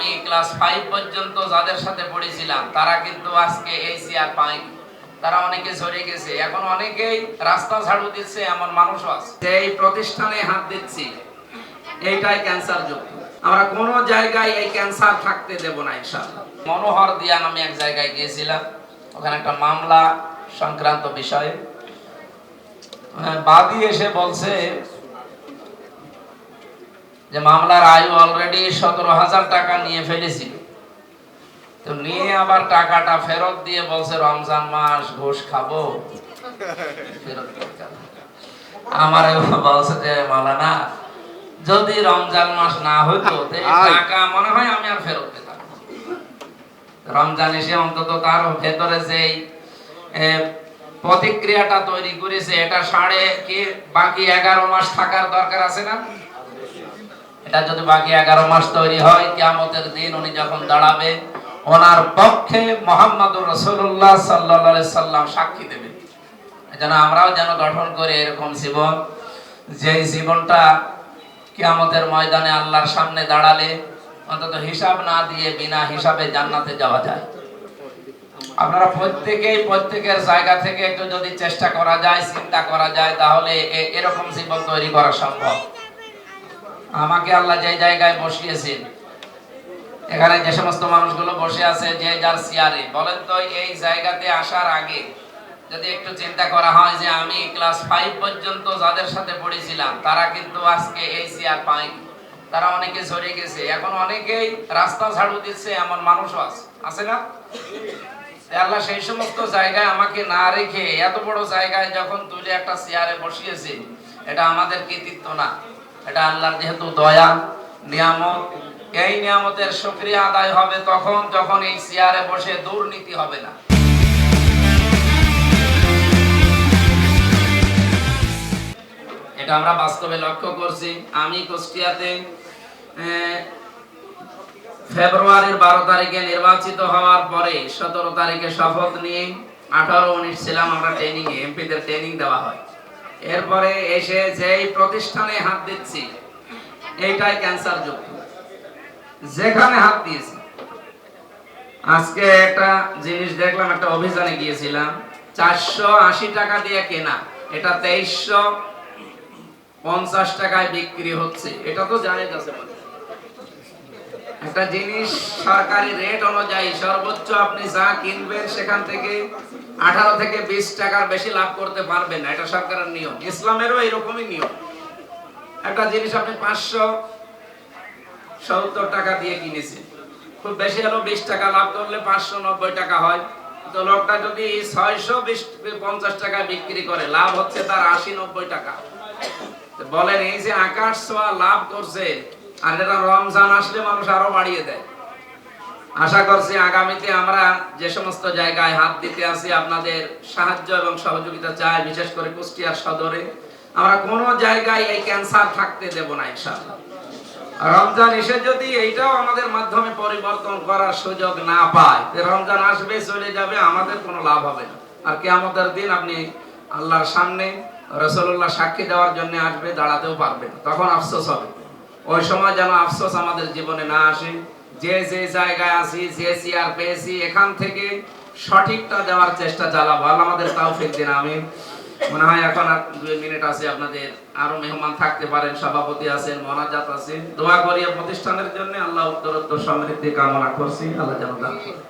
আমি ক্লাস 5 পর্যন্ত যাদের সাথে পড়েছিলাম তারা কিন্তু আজকে এই চেয়ার পায়নি। তারা অনেকে সরে গেছে, এখন অনেকেই রাস্তা ঝাড়ু দিচ্ছে, এমন মানুষও আছে। এই প্রতিষ্ঠানে হাত দিচ্ছি, এইটাই ক্যান্সার যুক্ত। আমরা কোন জায়গায় এই ক্যান্সার থাকতে দেব না ইনশাআল্লাহ। মনোহর দিয়া আমি এক জায়গায় গিয়েছিলাম, ওখানে একটা মামলা সংক্রান্ত বিষয়ে বাদী এসে বলছে যে মামলার আয়ু অলরেডি 17,000 টাকা নিয়ে ফেলেছিল, তো নিয়ে আবার টাকাটা ফেরত দিয়ে বলছে রমজান মাস ঘুষ খাবো, ফেরত করতে। আমার বলছে যে মাওলানা, যদি রমজান মাস না হইতো টাকা মনে হয় আমি আর ফেরত পেতাম। রমজান এসে অন্তত তার ভেতরে যেই প্রতিক্রিয়াটা তৈরি করেছে, এটা বাকি 11 মাস থাকার দরকার আছে না? এটা যদি বাকি 11 মাস তৈরি হয়, কিয়ামতের দিন উনি যখন দাঁড়াবে, ওনার পক্ষে মুহাম্মদুর রাসূলুল্লাহ সাল্লাল্লাহু আলাইহি সাল্লাম সাক্ষী দেবে। এজন্য আমরাও যেন গঠন করে এরকম জীবন, যে জীবনটা কিয়ামতের ময়দানে আল্লাহর সামনে দাঁড়ালে অন্তত হিসাব না দিয়ে বিনা হিসাবে জান্নাতে যাওয়া যায়। আপনারা প্রত্যেকের জায়গা থেকে একটু যদি চেষ্টা করা যায়, চিন্তা করা যায়, তাহলে এরকম জীবন তৈরি করা সম্ভব। আমাকে আল্লাহ যে জায়গায় বসিয়েছেন, এখানে যে সমস্ত মানুষগুলো বসে আছে যে যার চেয়ারে, বলেন তো এই জায়গাতে আসার আগে যদি একটু চিন্তা করা হয় যে আমি ক্লাস 5 পর্যন্ত যাদের সাথে পড়েছিলাম তারা কিন্তু আজকে এই চেয়ার পায়নি। তারা অনেকে সরে গেছে, এখন অনেকেই রাস্তা ঝাড়ু দিচ্ছে, এমন মানুষও আছে না? আল্লাহ সেই সমস্ত জায়গায় আমাকে না রেখে এত বড় জায়গায় যখন তুলে একটা চেয়ারে বসিয়েছে, এটা আমাদের কৃতিত্ব না, এটা আল্লাহর যেহেতু দয়া, নিয়ামত। এই নিয়ামতের শুকরিয়া আদায় হবে তখন যখন এই চেয়ারে বসে দুর্নীতি হবে না। এটা আমরা বাস্তবে লক্ষ্য করছি। আমি কুষ্টিয়াতে ফেব্রুয়ারির 12 তারিখে নির্বাচিত হওয়ার পরে 17 তারিখে শপথ নিয়ে 18-19 ছিলাম আমরা ট্রেনিং এ, এমপিদের ট্রেনিং দেওয়া হয়। এরপরে এসে যেই প্রতিষ্ঠানে হাত দিচ্ছি, এইটাই ক্যান্সার যুক্ত। যেখানে হাত দিয়েছি, আজকে একটা জিনিস দেখলাম, একটা অভিযানে গিয়েছিলাম, 480 টাকা দিয়ে কেনা, এটা 2350 টাকায় বিক্রি হচ্ছে। এটা তো জায়েজ আছে। একটা জিনিস সরকারি রেট অনুযায়ী সর্বোচ্চ আপনি যা কিনবেন সেখান থেকে 18 থেকে 20 টাকার বেশি লাভ করতে পারবেন না, এটা সরকারের নিয়ম। ইসলামেরও এরকমই নিয়ম। একটা জিনিস আপনি 570 টাকা দিয়ে কিনেছেন, খুব বেশি হলো 20 টাকা লাভ করলে 590 টাকা হয়। তো লোকটা যদি 650 টাকা বিক্রি করে, লাভ হচ্ছে তার 80-90 টাকা। বলেন এই যে আকাশ ছোঁয়া লাভ করছে, আর এটা রমজান আসলে মানুষ আরো বাড়িয়ে দেয়। আশা করছি আগামীতে আমরা যে সমস্ত জায়গায় হাত দিতে আসি, আপনাদের সাহায্য এবং সহযোগিতা চাই, বিশেষ করে কুষ্টিয়ার সদরে। আমরা কোন জায়গায় এই ক্যান্সার থাকতে দেব না ইনশাআল্লাহ। রমজান এসে যদি এইটাও আমাদের মাধ্যমে পরিবর্তন করার সুযোগ না পায়, রমজান আসবে চলে যাবে, আমাদের কোনো লাভ হবে না। আর কিয়ামতের দিন আপনি আল্লাহর সামনে রাসূলুল্লাহ সাক্ষী দেওয়ার জন্য আসবে, দাঁড়াতেও পারবেন, তখন আফসোস হবে। ওই সময় যেন আফসোস আমাদের জীবনে না আসে। যে জায়গায় আছি, যে চেয়ার পেয়েছি, এখান থেকে সঠিকটা দেওয়ার চেষ্টা চালাবো। আল্লাহ আমাদের তৌফিক দিন, আমিন। মনে হয় এখন আর 2 মিনিট আছে, আপনাদের আরো মেহমান থাকতে পারেন, সভাপতি আছেন, মোনাজাত আছে। দোয়া করি প্রতিষ্ঠানের জন্য, আল্লাহ উত্তরোত্তর সমৃদ্ধি কামনা করছি, আল্লাহ যেন দান করেন।